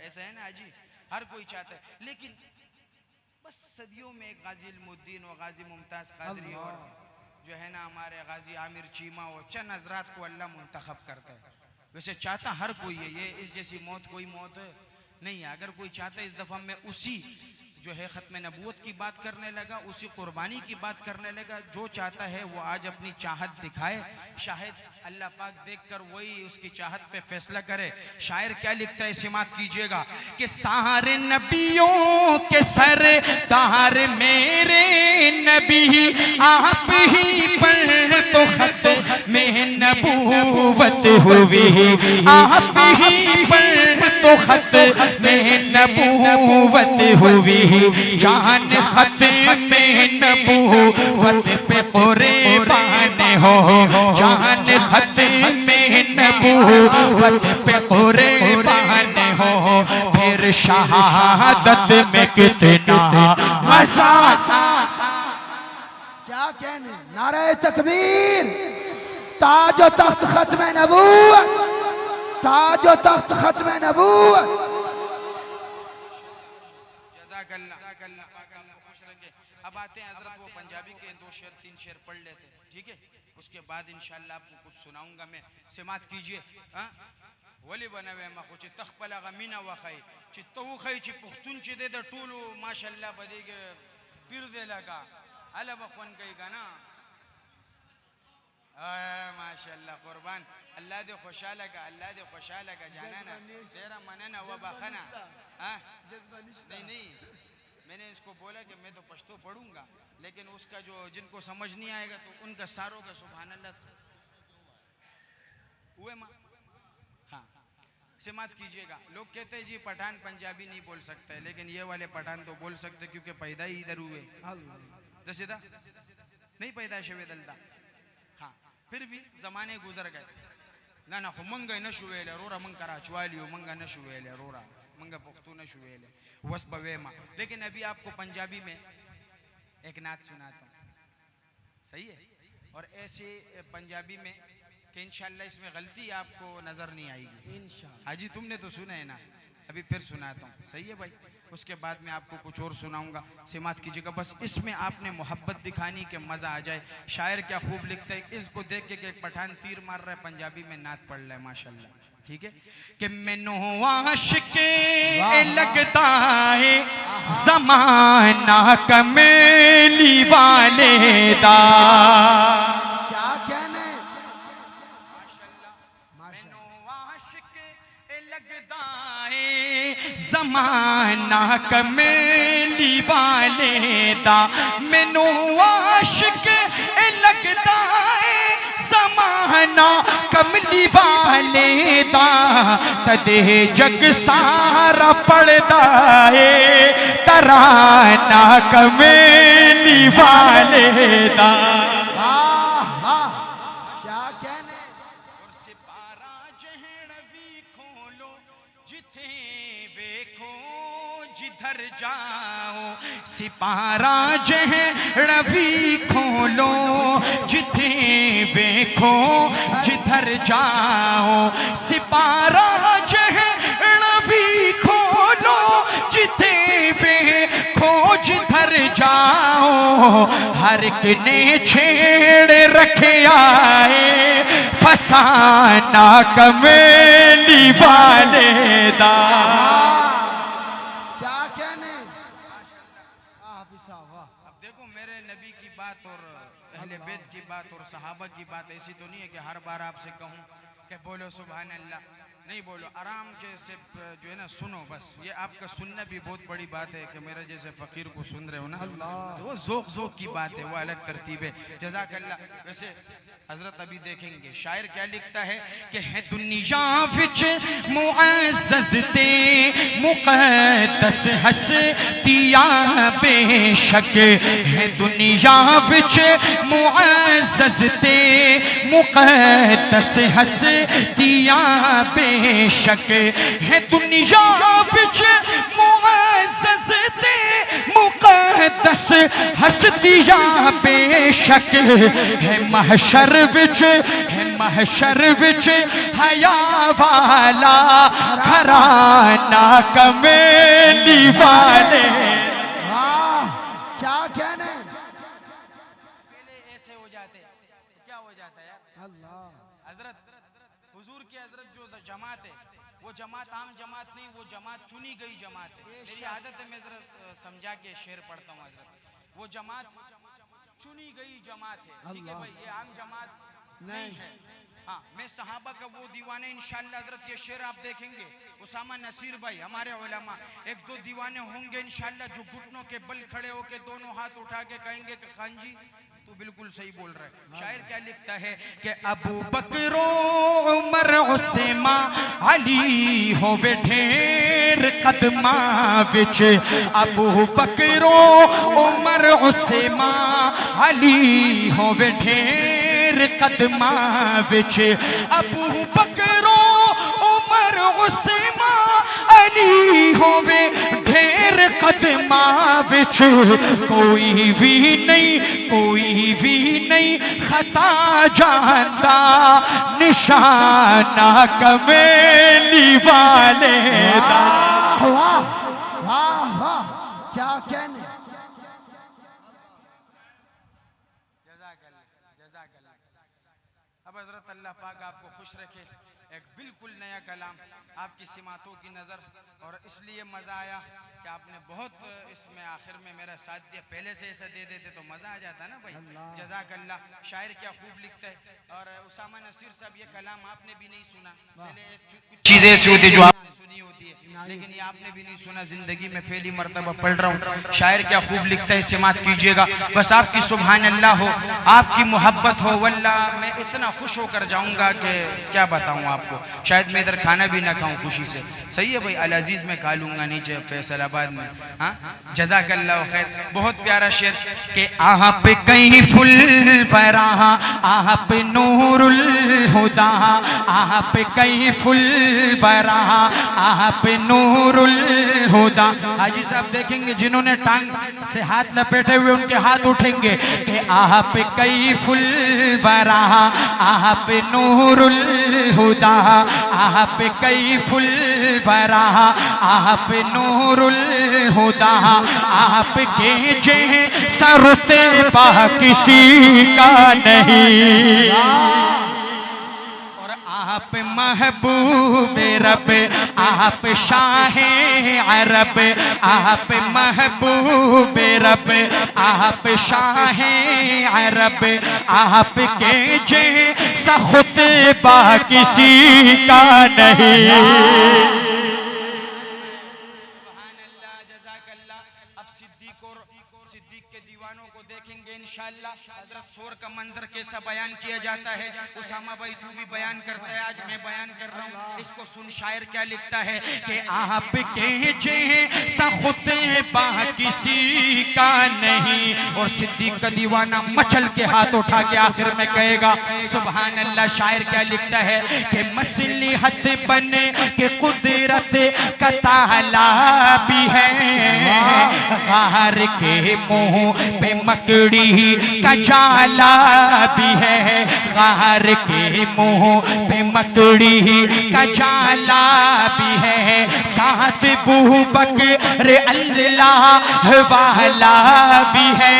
ऐसा है ना जी, हर कोई चाहता है, लेकिन बस सदियों में गाजी इल्मुद्दीन और गाजी मुमताज कादरी और जो है ना हमारे गाजी आमिर चीमा और चंद हजरात को अल्लाह मुंतखब करता है। वैसे चाहता हर कोई है, ये इस जैसी मौत कोई मौत नहीं है। अगर कोई चाहता है, इस दफा मैं उसी जो है खत्म नबूवत की बात करने लगा, उसी कुर्बानी की बात करने लगा। जो चाहता है वो आज अपनी चाहत दिखाए, शायद अल्लाह पाक देखकर वही उसकी चाहत पे फैसला करे। शायर क्या लिखता है, सिमात कीजिएगा कि सारे नबियों के सरदार मेरे नबी, आप ही पर तो खत में नबूवत हुई, आप ही पर तो खत में नबूवत हुई, जान खत में नबूवत पे कुर्बान हो, जान खत में नबूवत पे कुर्बान हो, फिर शहादत में कितना मजा। क्या कहने, नारे तकबीर, ताजो तख्त खत्म नबूवत, ताजो तख्त खत्म नबूवत। अब आते हैं हजरत, वो पंजाबी के 2 शेर 3 शेर पढ़ लेते, ठीक है? उसके बाद इंशाल्लाह आपको कुछ सुनाऊंगा मैं। सिमात कीजिए। वली बनवे मा कुछ तखपला गमीना वखई ची तो खई ची पुख्तून ची दे द टूलू माशाल्लाह बदी के पीर दे लगा अला बखवन कई का ना माशाल्लाह कुर्बान। अल्लाह दे खुशाला का, अल्लाह दे खुशाला का जाना ना तेरा मनना व बखना। नहीं मैंने इसको बोला कि मैं तो पश्तो पढ़ूंगा, लेकिन उसका जो जिनको समझ नहीं आएगा तो उनका सारों का सुभान अल्लाह हुए माँ। हाँ, सिमात कीजिएगा। लोग कहते हैं जी पठान पंजाबी नहीं बोल सकता है, लेकिन ये वाले पठान तो बोल सकते क्योंकि पैदा ही इधर हुए। दसीदा नहीं पैदा शवे दलता। हाँ, फिर भी जमाने गुजर गए ना ना मंगा न शुवेले रोरा मंग करा चुवालियो मंगा न शुवेले रोरा मंगा पुख्तू न शुवेले वस बवेमा। लेकिन अभी आपको पंजाबी में एक नात सुनाता हूँ, सही है? और ऐसे पंजाबी में कि इंशाल्लाह इसमें गलती आपको नजर नहीं आएगी इंशाल्लाह। हाजी तुमने तो सुना है ना, अभी फिर सुनाता हूँ, सही है भाई? उसके बाद में आपको कुछ और सुनाऊंगा। सिमात कीजिएगा। बस इसमें आपने मोहब्बत दिखानी के मजा आ जाए। शायर क्या खूब लिखता है, इसको देख के एक पठान तीर मार रहा है, पंजाबी में नात पढ़ रहा है माशाल्लाह, ठीक है? कि मैनू आशिके लगता है ज़माना कमेली वाले दा। क्या कहने, ज़माना कमेली वाले दा, मैनू आशिक लगदा है ज़माना कमली वाले दा, तदे जग सारा पढ़दा है तराना कमेली वाले दा। क्या कहने, सिपारा जहणवी खोलो जिथे वेखो जिधर जाओ, सिपारा जहणवी खोलो जिथे वेखो जिधर जाओ, सिपारा जहणवी खोलो जिथे वेखो जिधर जाओ, हर एक ने छेड़ रखे आए फसाना कमेली वाले दा। क्या कहने। अब देखो मेरे नबी की बात और अहले बैत की बात और सहाबा की बात ऐसी तो नहीं है कि हर बार आपसे कहूँ कि बोलो सुभान अल्लाह, नहीं बोलो, आराम से जो है ना सुनो। बस ये आपका सुनना भी बहुत बड़ी बात है कि मेरे जैसे फकीर को सुन रहे हो ना, तो वो ज़ोक की बात है, वो अलग तरतीब है। जज़ाकल्लाह। वैसे हजरत अभी देखेंगे शायर क्या लिखता है कि है दुनिया विच मुअज़्ज़ज़ ते मुक़द्दस हस्तियां बेशक, है दुनिया विच मुअज़्ज़ज़ ते मुक़द्दस हस्तियां बेशक, है दुनिया विच मुअज़्ज़ज़ ते मुक़द्दस बस हस्तियां बेशक है महशर विच, है महशर विच हया वाला घराना कमेली वाले। वाह क्या कहने। पहले ऐसे हो जाते तो क्या हो जाता यार। अल्लाह हजरत हुजूर की हजरत जो जमात है वो जमात आम जमात नहीं, वो जमात चुनी गई जमात है। मेरी आदत है मैं जरा समझा के शेर पढ़ता हूँ हजरत। वो जमात चुनी गई जमात है, ठीक है भाई, ये आम जमात नहीं है। हाँ, मैं सहाबा का वो दीवाने इंशाअल्लाह हजरत ये शेर आप देखेंगे उसामा नसीर भाई हमारे उलमा एक दो दीवाने होंगे इंशाअल्लाह जो घुटनों के बल खड़े होके दोनों हाथ उठा के कहेंगे कि खान जी तू बिल्कुल सही बोल रहा है। शायर क्या लिखता है कि अबू बकर उमर उस्मा अली हो ढेर कदमा विच, अबू बकर उमर उस्मा अली हो ढेर कदमा विच, अबू बकर उमर उस्मा अली होवे ढेर कदमा विच, कोई भी नहीं, कोई भी नहीं खता जानता निशाना कमेली वाले दा। वाह वाह वाह क्या कहने। जज़ाकल्लाह। अब हजरत अल्लाह पाक आपको खुश रखे। एक बिल्कुल नया कलाम आपकी सिमातों की नज़र, और इसलिए मज़ा आया कि आपने बहुत इसमें आखिर में मेरा साथ दिया। पहले से ऐसा दे देते तो मज़ा आ जाता ना भाई। जज़ाकल्लाह। शायर क्या खूब लिखता है। और उसामा नसीर साहब ये कलाम आपने भी नहीं सुना, पहले कुछ चीज़ें ऐसी होती जो आपने सुनी होती है लेकिन ये आपने भी नहीं सुना। जिंदगी में पहली मर्तबा पढ़ रहा हूँ। शायर क्या खूब लिखता है, सिमात कीजिएगा। बस आपकी सुभान अल्लाह हो, आपकी मोहब्बत हो, वल्लाह मैं इतना खुश होकर जाऊंगा कि क्या बताऊं आपको। शायद मैं इधर खाना भी ना खाऊं खुशी से। सही है भाई, अल अजीज में खा लूंगा नीचे फैसलाबाद में। हाँ, जज़ाकल्लाह खैर। बहुत प्यारा शेर कि आप कहीं फुल फरा, आप नूरुल हुदा, आप कहीं फुल फरा, आप नूरुल हुदा। हाजी साहब देखेंगे जिन्होंने टांग से हाथ लपेटे हुए उनके हाथ उठेंगे कि आप कई फुल बरा, आप नूरुल हुदा, आप कई फुल बरा, आप नूरुल हुदा, आपके जैसा रुतबा किसी का नहीं, आप महबूब रब, आप शाह अरब, आप महबूब रब, आप शाह अरब, आपके जैसा खुतबा किसी का नहीं। सिद्दीक के दीवानों को देखेंगे इंशाअल्लाह। हजरत शोर का मंजर कैसा बयान किया जाता है। उसामा भाई तू भी बयान करता है, आज मैं बयान कर रहा हूँ, इसको सुन। शायर क्या लिखता है कि आपके जैसा खुतबा किसी का नहीं। और सिद्दीक का दीवाना मचल के हाथ उठा के आखिर में कहेगा सुभान अल्लाह। शायर क्या लिखता है कि मसलिहत बने के कुदरत का ताला भी है, गार के मुंह पे मकड़ी का जाला भी है, गार के मुंह पे मकड़ी का जाला भी है, साथ बू बकर अल्लाह वाला भी है,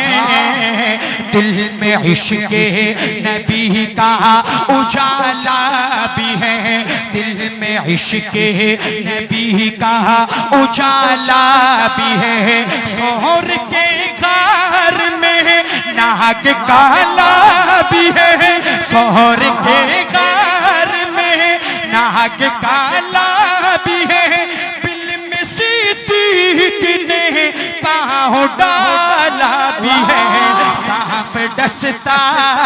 दिल में इश्क नबी का उजाला भी है, दिल में इश्क नबी का उजाला भी है, सोहर के गार में नाग काला भी है, सोहर के गार में नाग काला भी है, बिल में सिद्दीक ने पाँव डाला भी है, सांप डसता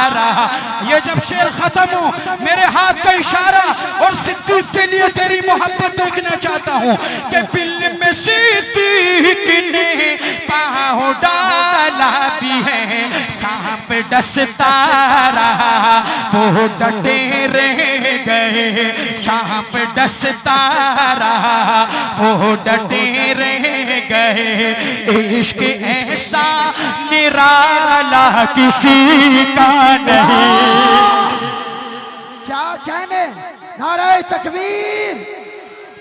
रहा। ये जब शेर खत्म हो मेरे हाथ का इशारा और सिद्दीक के लिए तेरी मोहब्बत देखना चाहता हूँ कि बिल में सिद्दीक ने पाँव डाला भी है, सांप डसता रहा वो डटे रह गए, सांप डसता रहा वो डटे रह गए, गए। इश्क ऐसा निराला किसी का नहीं। क्या कहने, नारे तकबीर,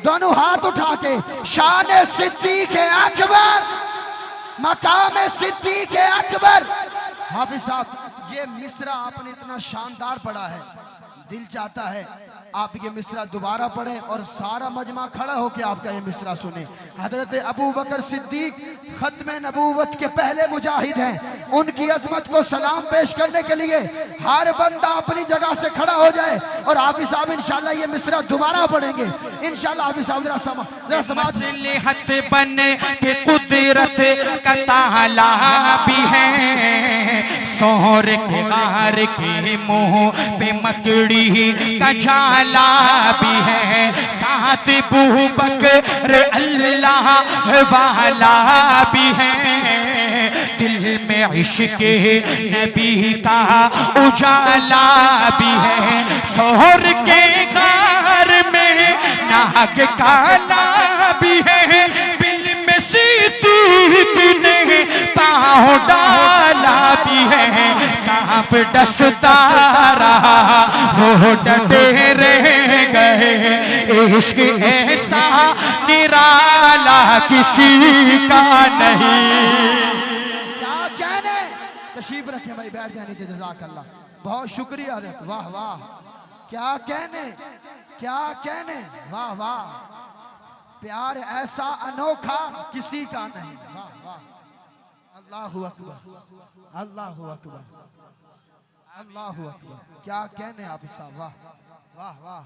दोनों हाथ उठा के शान सिद्दीक़ अकबर, मकाम सिद्दीक़ अकबर। हाफिज साहब ये मिसरा आपने इतना शानदार पढ़ा है, दिल चाहता है आप ये मिसरा दोबारा पढ़ें और सारा मजमा खड़ा होकर आपका ये मिसरा सुने। हजरत अबू बकर सिद्दीक खत्म नबूवत के पहले मुजाहिद हैं, उनकी अजमत को सलाम पेश करने के लिए हर बंदा अपनी जगह से खड़ा हो जाए और हाफिज साहब इंशाल्लाह ये मिसरा दोबारा पढ़ेंगे इंशाल्लाह। हाफिज साहब जरा मसलहत बन के कुदरत का ताला भी है, सोहर के गार के मुंह पे मकड़ी का जाला भी है, साथ बू बकर अल्लाह वाला भी है, दिल में इश्क नबी का उजाला भी है, सोहर के गार में नाग काला भी है, बिल में सिद्दीक़ ने पाँव डाला भी है, सांप डसता रहा वो डटे रह गए। इश्क ऐसा निराला किसी का नहीं। क्या कहने, तशरीफ रखे भाई, बैठ जाने थे, जज़ाकल्लाह, बहुत शुक्रिया हज़रत, वाह वाह। क्या कहने, क्या कहने, वाह वाह, प्यार ऐसा अनोखा किसी का नहीं, वाह वाह। अल्लाहु अकबर, अल्लाहु अकबर, अल्लाहु अकबर। क्या कहने आप साहब, वाह वाह वाह,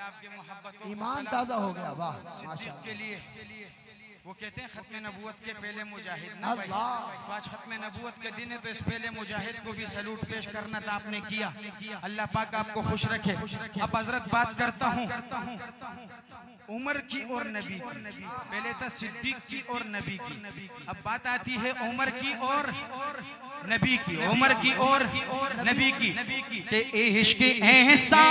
आपकी मोहब्बतों ईमान ताजा हो गया, वाह सिद्दीक़ के लिए। वो कहते हैं खत्म नबूवत के पहले मुजाहिद ना भाई, अल्लाह। तो आज खत्म नबूवत के दिन है, तो इस पहले मुजाहिद को भी सलूट पेश करना था, आपने किया। अल्लाह पाक आपको खुश रखे। अब हजरत बात करता हूँ उमर की और नबी की। पहले था सिद्दीक़ की और नबी की, अब बात आती है उमर की और नबी की, उमर की और नबी की। कि इश्क ऐसा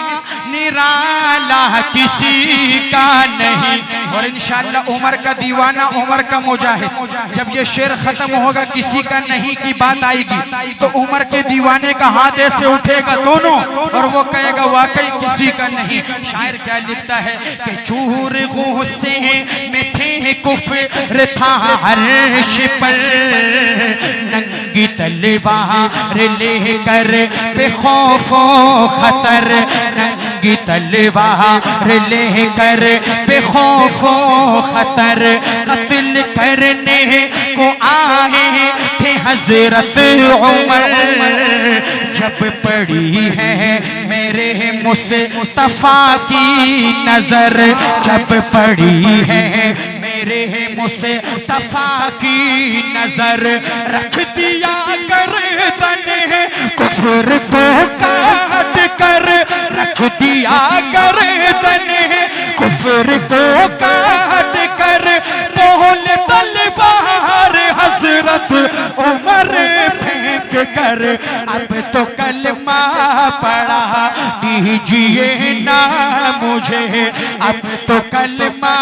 निराला किसी का नहीं। और इंशाअल्लाह उमर का दीवाना, उमर का मुजाहिद, जब ये शेर खत्म होगा किसी का नहीं की बात आएगी तो उमर के दीवाने का हाथ ऐसे उठेगा दोनों और वो कहेगा वाकई किसी का नहीं। शायर क्या लिखता है कि चूर गुस्से में थे कुफ्र था अर्श पर, नंगी तलवार लेकर बेखौफो खतर, नंगी तलवार लेकर बेखौफो खतर, कत्ल करने को आए थे हजरत उमर, जब पड़ी है मेरे मुस्तफा की नजर, जब पड़ी है मेरे मुस्तफा की नजर, रख दिया गर्दन कुफ्र को काट कर, रख दिया गर्दन कुफ्र को काट कर, बोल तलवार हजरत उमर फेंक कर, अब तो कलमा पढ़ा दीजिए ना मुझे, अब तो कलमा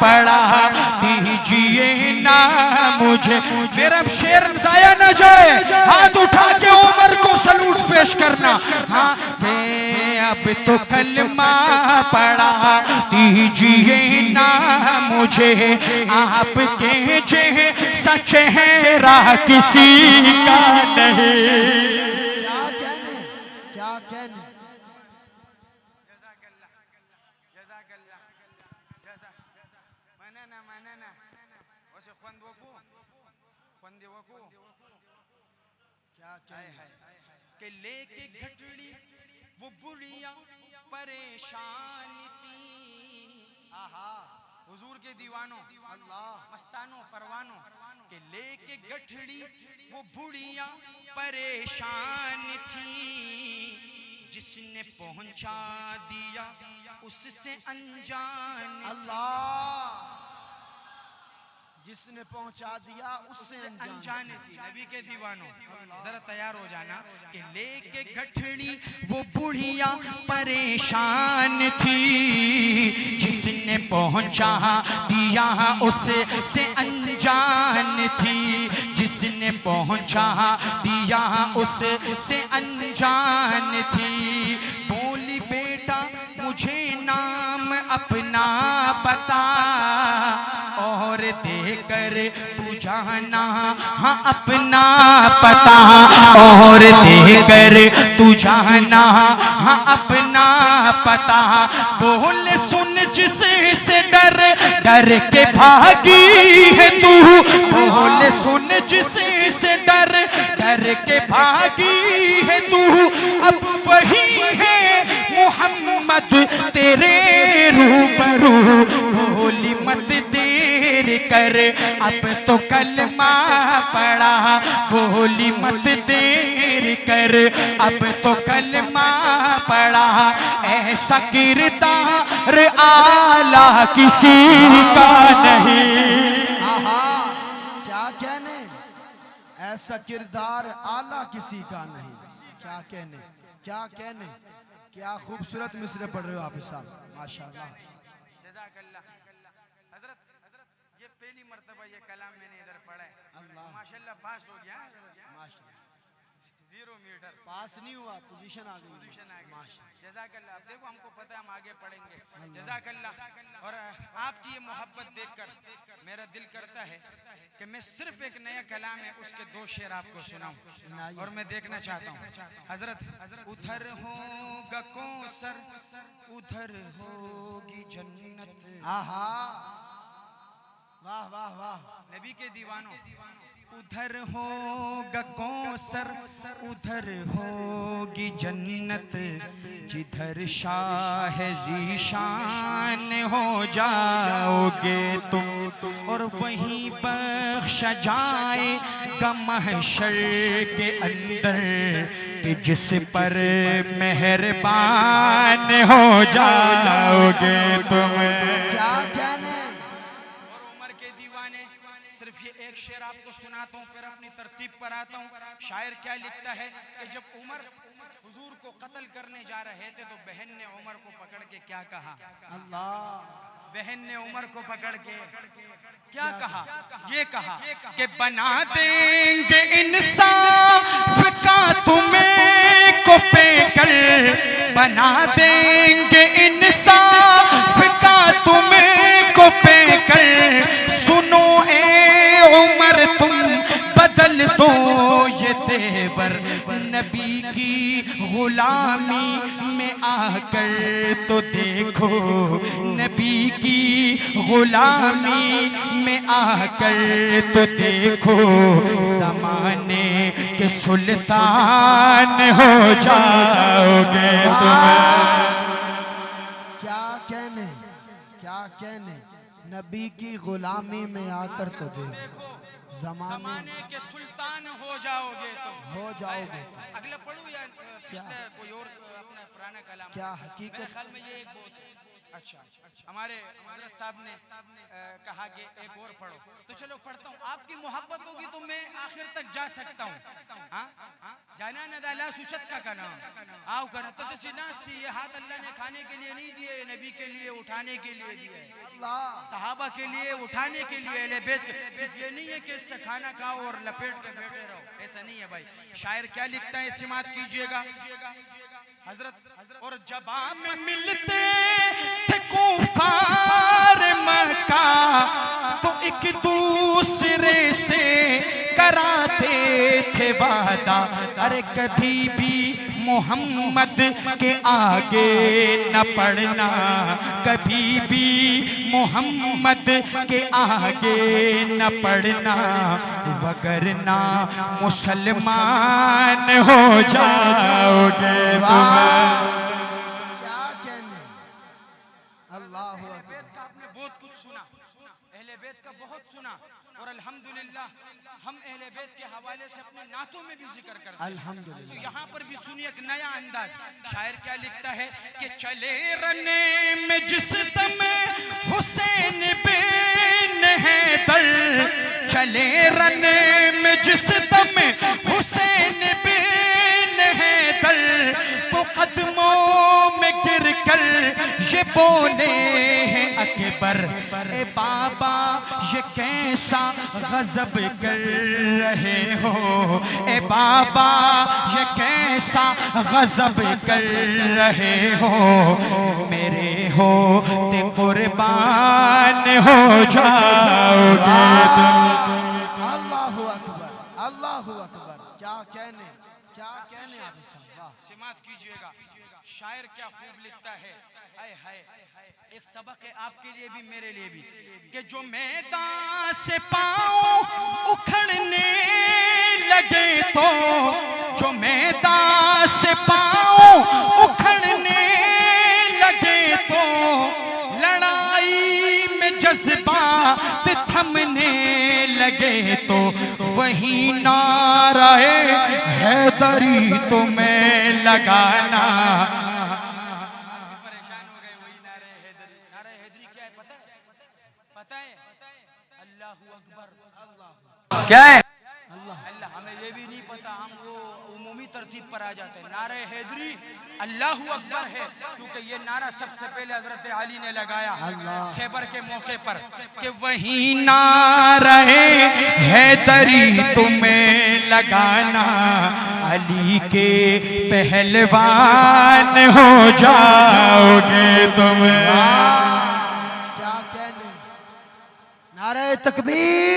पढ़ा दीजिए ना मुझे। मेरा शेर जाया न जाए, हाथ उठा के उमर को सलूट पेश करना। हाँ अब तो कलमा पढ़ा दीजिए ना मुझे, आपके जैसा चेहरा किसी का नहीं। क्या कहने, क्या कहने, के लेके घटड़ी वो बुढ़िया परेशान थी। आहा हुजूर के दीवानों, अल्लाह मस्तानों परवानों, के लेके गठड़ी वो बुढ़िया परेशान थी, जिसने पहुंचा दिया उससे अनजान। अल्लाह किसने पहुंचा दिया उससे अनजाने थी। नबी के दीवानों जरा तैयार हो जाना कि लेके गठड़ी वो बुढ़िया परेशान थी, जिसने पहुंचा दिया उससे अनजान थी, जिसने पहुंचा दिया उससे अनजान थी। बोली बेटा मुझे नाम अपना बता और देकर तू जाना हाँ अपना पता, और देकर तू जाना हाँ अपना पता। बोल सुन जिससे डर डर के भागी है तू, बोल सुन जिससे डर डर के भागी है तू, अब वही है मोहम्मद तेरे रूबरू। बोली मत देर कर अब तो कलमा पड़ा, बोली मत देर कर अब तो कलमा पड़ा। ऐसा किरदार आला किसी का नहीं। आहा क्या कहने, ऐसा किरदार आला किसी का नहीं। क्या कहने, क्या कहने, क्या खूबसूरत मिसरे पढ़ रहे हो आप साहब, माशाल्लाह। जज़ाकल्लाह। हजरत ये पहली मर्तबा ये कलाम मैंने इधर पढ़ा है। अल्लाह माशाल्लाह पास हो गया। माशाल्लाह 0 मीटर पास नहीं हुआ, पोजीशन आ गई। पोजीशन आ गई। जज़ाकल्लाह। अब देखो हमको पता है हम आगे पढ़ेंगे। जज़ाकल्लाह। और आपकी ये मोहब्बत देखकर मेरा दिल करता है कि मैं सिर्फ एक नया कलाम है उसके 2 शेर आपको सुनाऊं और मैं देखना चाहता हूँ। हजरत उधर होगा कौसर उधर होगी जन्नत। आहा वाह वाह वाह। नबी के दीवानों उधर होगा कौसर उधर होगी जन्नत, जिधर शाह ज़ीशान हो जाओगे तुम, और वहीं बख्शा जाएगा महशर के अंदर कि जिस पर मेहरबान हो जाओगे तुम। क्या कहने। सिर्फ ये एक शेर आपको सुनाता हूँ फिर अपनी तरतीब पर आता हूँ। शायर क्या लिखता है कि जब उमर हुजूर को कत्ल करने जा रहे थे तो बहन ने उमर को पकड़ के क्या कहा। अल्लाह। बहन ने उमर को पकड़ के क्या कहा, ये कहा कि बना देंगे इंसाफ का तुम्हें को पेकर, बना देंगे इंसाफ का तुम्हें को पेकर। सुनो उमर तुम बदल दो ये तेवर, नबी की गुलामी में आकर तो देखो, नबी की गुलामी में आकर तो देखो, ज़माने के सुल्तान हो जाओगे तुम। क्या कहने, क्या कहने। नबी की गुलामी में आकर तो देखो, ज़माने के सुल्तान हो जाओगे तुम। हो जाओगे। अगला पढ़ूं या पिछले कोई और अपना पुराना कलाम। क्या हकीकत। मेरे ख्याल में ये एक बहुत अच्छा हमारे हजरत साहब ने कहा कि एक और पढ़ो, तो चलो पढ़ता हूँ। आपकी मोहब्बत होगी तो मैं आखिर तक जा सकता हूँ। जाना नदाला सुचत का नाम आओ करना तो नाश थी। ये हाथ अल्लाह ने खाने के लिए नहीं दिए, नबी के लिए उठाने के लिए दिए, सहाबा के लिए उठाने के लिए। अहले बैत के सिर्फ ये नहीं है कि इससे खाना खाओ और लपेट के बैठे रहो, ऐसा नहीं है भाई। शायर क्या लिखता है समात कीजिएगा हजरत। और जवाब में मिलते थे कुफार मक्का तो एक दूसरे से कराते थे वादा, अरे कभी भी मोहम्मद के आगे न पढ़ना, कभी भी मोहम्मद के आगे न पढ़ना, वगरना मुसलमान हो जाओगे तुम। क्या कहने। अल्लाह का आपने बहुत कुछ सुना, अहले बैत का बहुत सुना, और अल्हम्दुलिल्लाह हम अहले बैत के हवाले से अपने नातों में भी जिक्र करते हैं अल्हम्दुलिल्लाह। तो यहाँ पर भी सुनिए एक नया अंदाज। शायर क्या लिखता है कि चले रने में जिस दम हुसैन बेन हैदर, चले रन में जिस दम हुसैन बिन हैदर तो कदमों में गिर कर ये बोले हैं अकबर, ए बाबा ये कैसा गजब कर रहे हो, ए बाबा ये कैसा गजब कर रहे हो, मेरे हो ते कुर्बान हो जाओगे तुम। अल्लाहु अकबर, अल्लाहु अकबर। क्या कहने आप सब, समात कीजिएगा। शायर क्या खूब लिखता है, हाय हाय। एक सबक है आपके लिए भी मेरे लिए भी, कि जो मैदान से पाँव उखड़ने लगे तो, जो मैदान से पाँव उखड़ने लगे तो, लड़ाई में जज्बात थमने लगे तो, वही नाराए हैदरी तुम्हें लगाना। परेशान हो गए, वही नाराए हैदरी। नाराए हैदरी क्या है पता है? पता है? अल्लाहु अकबर। अल्लाह क्या है? अल्लाह। हमें ये भी नहीं पता, हम वो उमूमी तरतीब पर आ जाते हैं। नारे हैदरी अल्लाहु अकबर है, क्योंकि ये नारा सबसे पहले हजरत अली ने लगाया खैबर के मौके पर, कि वही नारे हैदरी तुम्हें लगाना, अली के पहलवान हो जाओगे तुम। क्या कहने। नारे तकबीर।